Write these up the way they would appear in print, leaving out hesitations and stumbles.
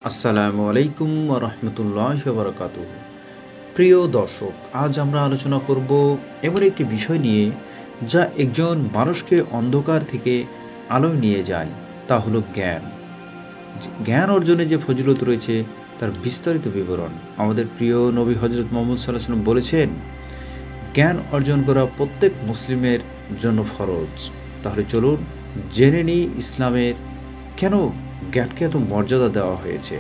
আসসালামু আলাইকুম ওয়া রাহমাতুল্লাহি ওয়া বারাকাতুহু। প্রিয় দর্শক, আজ আমরা আলোচনা করব এমন একটি বিষয় নিয়ে যা একজন মানুষকে অন্ধকার থেকে আলোয় নিয়ে যায়। তা হলো জ্ঞান। জ্ঞান অর্জনে যে ফজিলত রয়েছে তার বিস্তারিত বিবরণ। আমাদের প্রিয় নবী হযরত মুহাম্মদ সাল্লাল্লাহু আলাইহি ওয়াসাল্লাম বলেছেন, জ্ঞান অর্জন করা প্রত্যেক মুসলিমের জন্য ফরজ। তাহলে চলুন জেনে নিই ইসলামের কেন জ্ঞানকে এত মর্যাদা দেওয়া হয়েছে।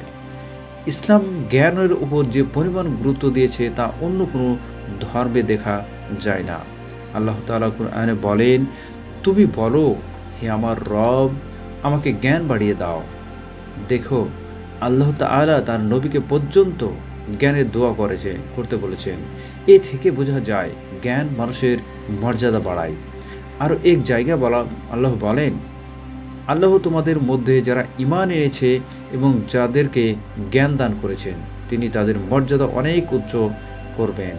ইসলাম জ্ঞানের উপর যে পরিমাণ গুরুত্ব দিয়েছে তা অন্য কোনো ধর্মে দেখা যায় না। আল্লাহ তাআলা কুরআনে বলেন, তুমি বলো, হে আমার রব, আমাকে জ্ঞান বাড়িয়ে দাও। দেখো, আল্লাহ তাআলা তার নবীকে পর্যন্ত জ্ঞানের দোয়া করতে বলেছেন। এ থেকে বোঝা যায় জ্ঞান মানুষের মর্যাদা বাড়ায়। আরও এক জায়গায় আল্লাহ বলেন, আল্লাহ তোমাদের মধ্যে যারা ঈমান এনেছে এবং যাদেরকে জ্ঞান দান করেছেন তিনি তাদের মর্যাদা অনেক উচ্চ করবেন।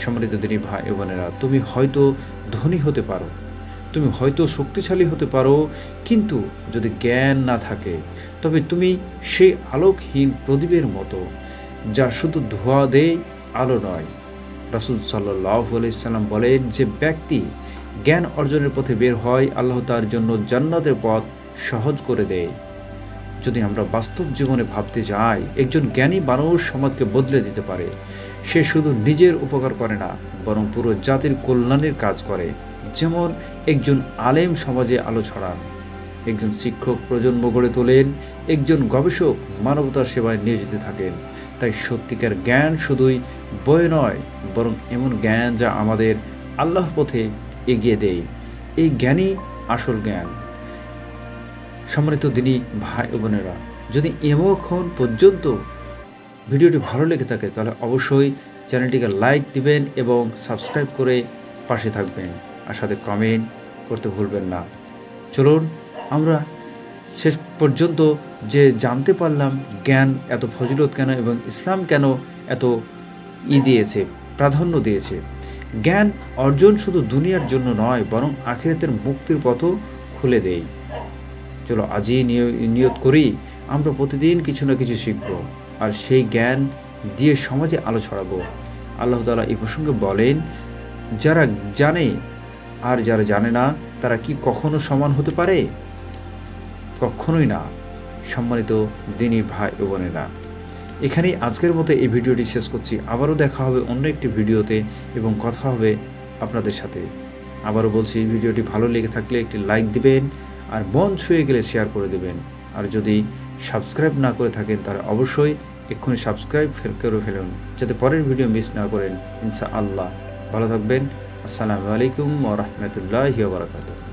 সম্মানিত দিনী ভাই ও বোনেরা, তুমি হয়তো ধনী হতে পারো, তুমি হয়তো শক্তিশালী হতে পারো, কিন্তু যদি জ্ঞান না থাকে তবে তুমি সেই আলোকহীন প্রদীপের মতো, যা শুধু ধোঁয়া দেয়, আলো নয়। রাসূল সাল্লাল্লাহু আলাইহি সাল্লাম বলেন, যে ব্যক্তি জ্ঞান অর্জনের পথে বের হয় আল্লাহ তার জন্য জান্নাতের পথ সহজ করে দেয়। যদি আমরা বাস্তব জীবনে ভাবতে যাই, একজন জ্ঞানী মানুষ সমাজকে বদলে দিতে পারে। সে শুধু নিজের উপকার করে না, বরং পুরো জাতির কল্যাণের কাজ করে। যেমন একজন আলেম সমাজে আলো ছড়ান, একজন শিক্ষক প্রজন্ম গড়ে তোলেন, একজন গবেষক মানবতার সেবায় নিয়োজিত থাকেন। তাই সত্যিকার জ্ঞান শুধুই বই নয়, বরং এমন জ্ঞান যা আমাদের আল্লাহর পথে এগিয়ে দেয়। এই জ্ঞানই আসল জ্ঞান। সম্মানিত দিনী ভাই ও বোনেরা, যদি এতক্ষণ পর্যন্ত ভিডিওটি ভালো লেগে থাকে তাহলে অবশ্যই চ্যানেলটিকে লাইক দিবেন এবং সাবস্ক্রাইব করে পাশে থাকবেন, আর সাথে কমেন্ট করতে ভুলবেন না। চলুন আমরা শেষ পর্যন্ত যে জানতে পারলাম জ্ঞান এত ফজিলত কেন এবং ইসলাম কেন এত দিয়েছে, প্রাধান্য দিয়েছে। জ্ঞান অর্জন শুধু দুনিয়ার জন্য নয়, বরং আখিরাতের মুক্তির পথও খুলে দেয়। চলো আজই নিয়ত করি, আমরা প্রতিদিন কিছু না কিছু শিখব, আর সেই জ্ঞান দিয়ে সমাজে আলো ছড়াবো। আল্লাহ তাআলা এই প্রসঙ্গে বলেন, যারা জানে আর যারা জানে না তারা কি কখনো সমান হতে পারে? কখনোই না। সম্মানিত দিনী ভাই ও বোনেরা, এখানেই আজকের মতো এই ভিডিওটি শেষ করছি। আবারও দেখা হবে অন্য একটি ভিডিওতে এবং কথা হবে আপনাদের সাথে। আবারও বলছি, ভিডিওটি ভালো লেগে থাকলে একটি লাইক দিবেন, আর মন ছুঁয়ে গেলে শেয়ার করে দেবেন। আর যদি সাবস্ক্রাইব না করে থাকেন তাহলে অবশ্যই এক্ষুনি সাবস্ক্রাইব করে ফেলুন, যাতে পরের ভিডিও মিস না করেন। ইনশাআল্লাহ ভালো থাকবেন। আসসালামু আলাইকুম ওয়া রাহমাতুল্লাহি ওয়া বারাকাতুহু।